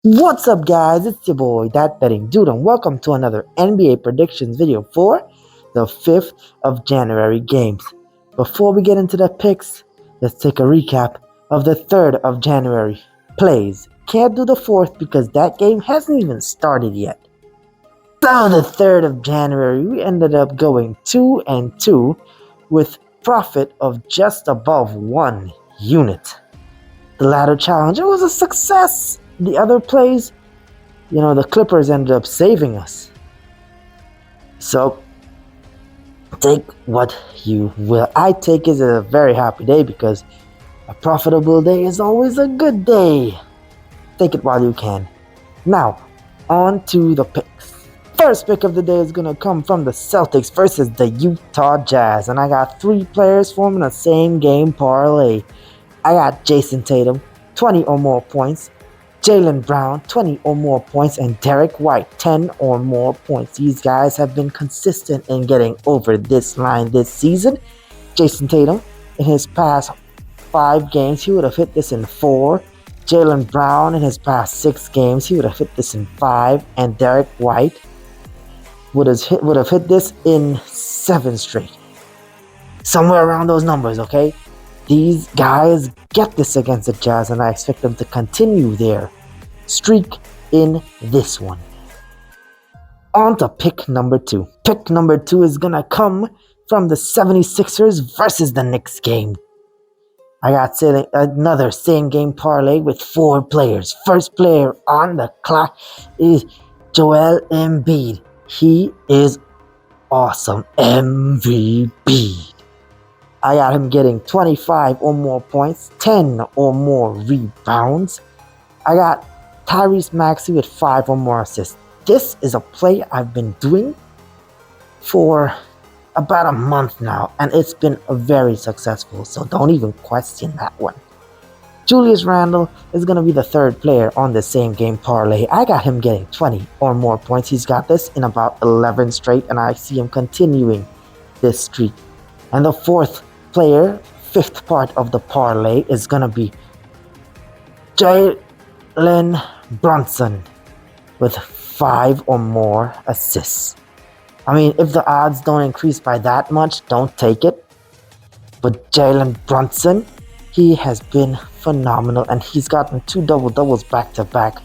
What's up, guys? It's your boy, That Betting Dude, and welcome to another NBA predictions video for the 5th of January games. Before we get into the picks, let's take a recap of the 3rd of January plays. Can't do the 4th because that game hasn't even started yet. So the 3rd of January, we ended up going 2-2 with profit of just above 1 unit. The ladder challenge, it was a success. The other plays, the Clippers ended up saving us. So, take what you will. I take it as a very happy day because a profitable day is always a good day. Take it while you can. Now, on to the picks. First pick of the day is going to come from the Celtics versus the Utah Jazz. And I got 3 players forming a same game parlay. I got Jason Tatum, 20 or more points. Jaylen Brown, 20 or more points, and Derek White, 10 or more points. These guys have been consistent in getting over this line this season. Jason Tatum, in his past 5 games, he would have hit this in 4. Jaylen Brown, in his past 6 games, he would have hit this in 5. And Derek White would have hit this in 7 straight. Somewhere around those numbers, okay? These guys get this against the Jazz, and I expect them to continue their streak in this one. On to pick number 2. Pick number 2 is going to come from the 76ers versus the Knicks game. I got another same game parlay with 4 players. First player on the clock is Joel Embiid. He is awesome. MVP. I got him getting 25 or more points, 10 or more rebounds. I got Tyrese Maxey with 5 or more assists. This is a play I've been doing for about a month now, and it's been very successful, so don't even question that one. Julius Randle is going to be the 3rd player on the same game parlay. I got him getting 20 or more points. He's got this in about 11 straight, and I see him continuing this streak. And the 4th player, 5th part of the parlay, is going to be Jalen Brunson with 5 or more assists. I mean, if the odds don't increase by that much, don't take it. But Jalen Brunson, he has been phenomenal, and he's gotten 2 double-doubles back-to-back.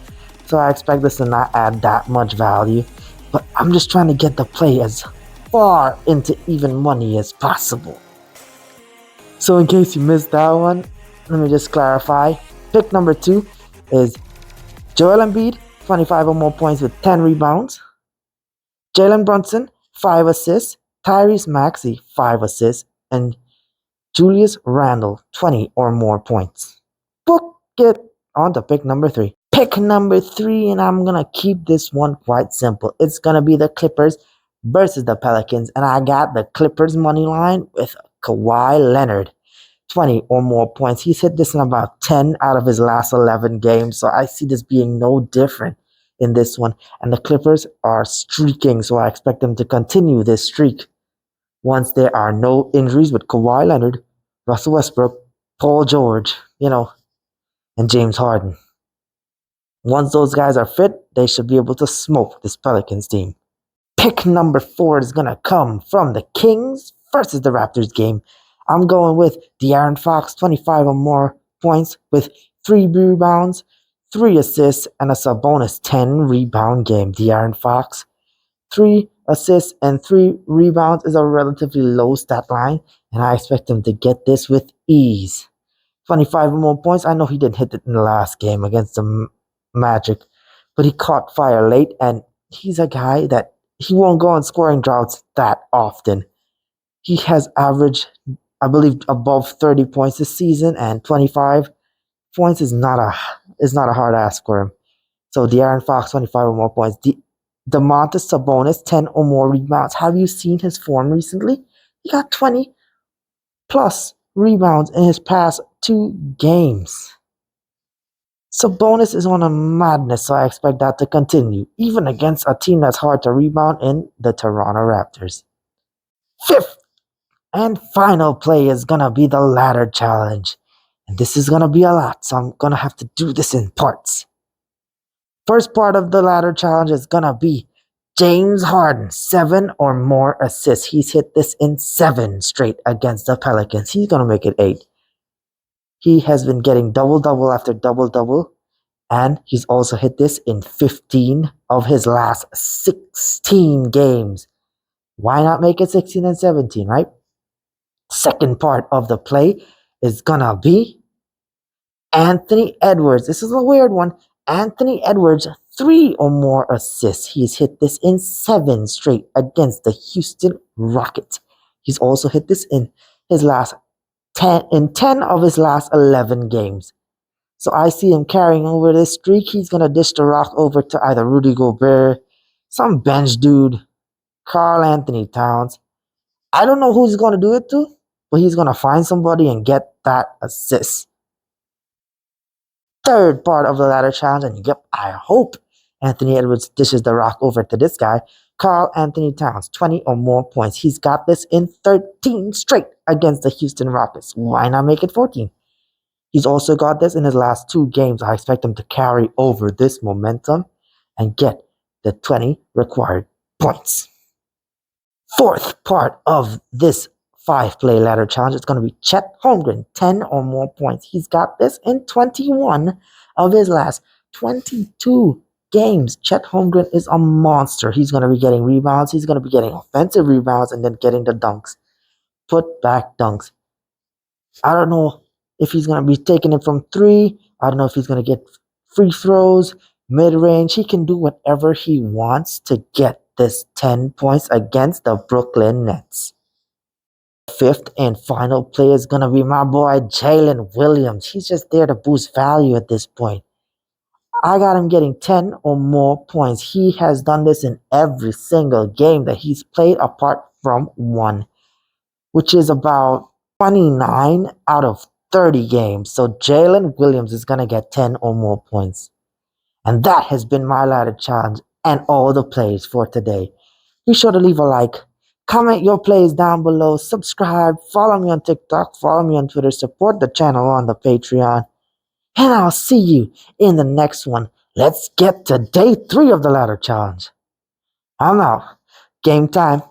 So I expect this to not add that much value. But I'm just trying to get the play as far into even money as possible. So in case you missed that one, let me just clarify. Pick number 2 is Joel Embiid, 25 or more points with 10 rebounds. Jalen Brunson, 5 assists. Tyrese Maxey, 5 assists. And Julius Randle, 20 or more points. Book it on to pick number 3. Pick number 3, and I'm going to keep this one quite simple. It's going to be the Clippers versus the Pelicans, and I got the Clippers money line with Kawhi Leonard, 20 or more points. He's hit this in about 10 out of his last 11 games, so I see this being no different in this one. And the Clippers are streaking, so I expect them to continue this streak once there are no injuries with Kawhi Leonard, Russell Westbrook, Paul George, and James Harden. Once those guys are fit, they should be able to smoke this Pelicans team. Pick number 4 is going to come from the Kings versus the Raptors game. I'm going with De'Aaron Fox, 25 or more points with 3 rebounds, 3 assists, and a Sabonis 10 rebound game. De'Aaron Fox, 3 assists and 3 rebounds is a relatively low stat line, and I expect him to get this with ease. 25 or more points. I know he didn't hit it in the last game against the Magic, but he caught fire late, and he's a guy that he won't go on scoring droughts that often. He has averaged, I believe, above 30 points this season, and 25 points is not a hard ask for him. So De'Aaron Fox, 25 or more points. Domantas Sabonis, 10 or more rebounds. Have you seen his form recently? He got 20 plus rebounds in his past 2 games. Sabonis is on a madness, so I expect that to continue, even against a team that's hard to rebound in the Toronto Raptors. 5th and final play is going to be the ladder challenge. And this is going to be a lot, so I'm going to have to do this in parts. First part of the ladder challenge is gonna be James Harden, 7 or more assists. He's hit this in 7 straight against the Pelicans. He's gonna make it 8. He has been getting double-double after double-double, and he's also hit this in 15 of his last 16 games. Why not make it 16 and 17, right? Second part of the play is gonna be Anthony Edwards. This is a weird one. Anthony Edwards, 3 or more assists. He's hit this in 7 straight against the Houston Rockets. He's also hit this in his last 10 of his last 11 games. So I see him carrying over this streak. He's gonna dish the rock over to either Rudy Gobert, some bench dude, Karl Anthony Towns. I don't know who he's gonna do it to, but he's gonna find somebody and get that assist. Third part of the ladder challenge, and yep, I hope Anthony Edwards dishes the rock over to this guy, Karl Anthony Towns, 20 or more points. He's got this in 13 straight against the Houston Rockets. Why not make it 14? He's also got this in his last 2 games. I expect him to carry over this momentum and get the 20 required points. Fourth part of this 5-play ladder challenge is going to be Chet Holmgren, 10 or more points. He's got this in 21 of his last 22 games. Chet Holmgren is a monster. He's going to be getting rebounds. He's going to be getting offensive rebounds and then getting the dunks. Put back dunks. I don't know if he's going to be taking it from 3. I don't know if he's going to get free throws, mid-range. He can do whatever he wants to get this 10 points against the Brooklyn Nets. Fifth and final play is going to be my boy Jalen Williams. He's just there to boost value at this point. I got him getting 10 or more points. He has done this in every single game that he's played apart from 1, which is about 29 out of 30 games. So Jalen Williams is going to get 10 or more points. And that has been my ladder challenge and all the plays for today. Be sure to leave a like. Comment your plays down below, subscribe, follow me on TikTok, follow me on Twitter, support the channel on the Patreon, and I'll see you in the next one. Let's get to day 3 of the ladder challenge. I'm out. Game time.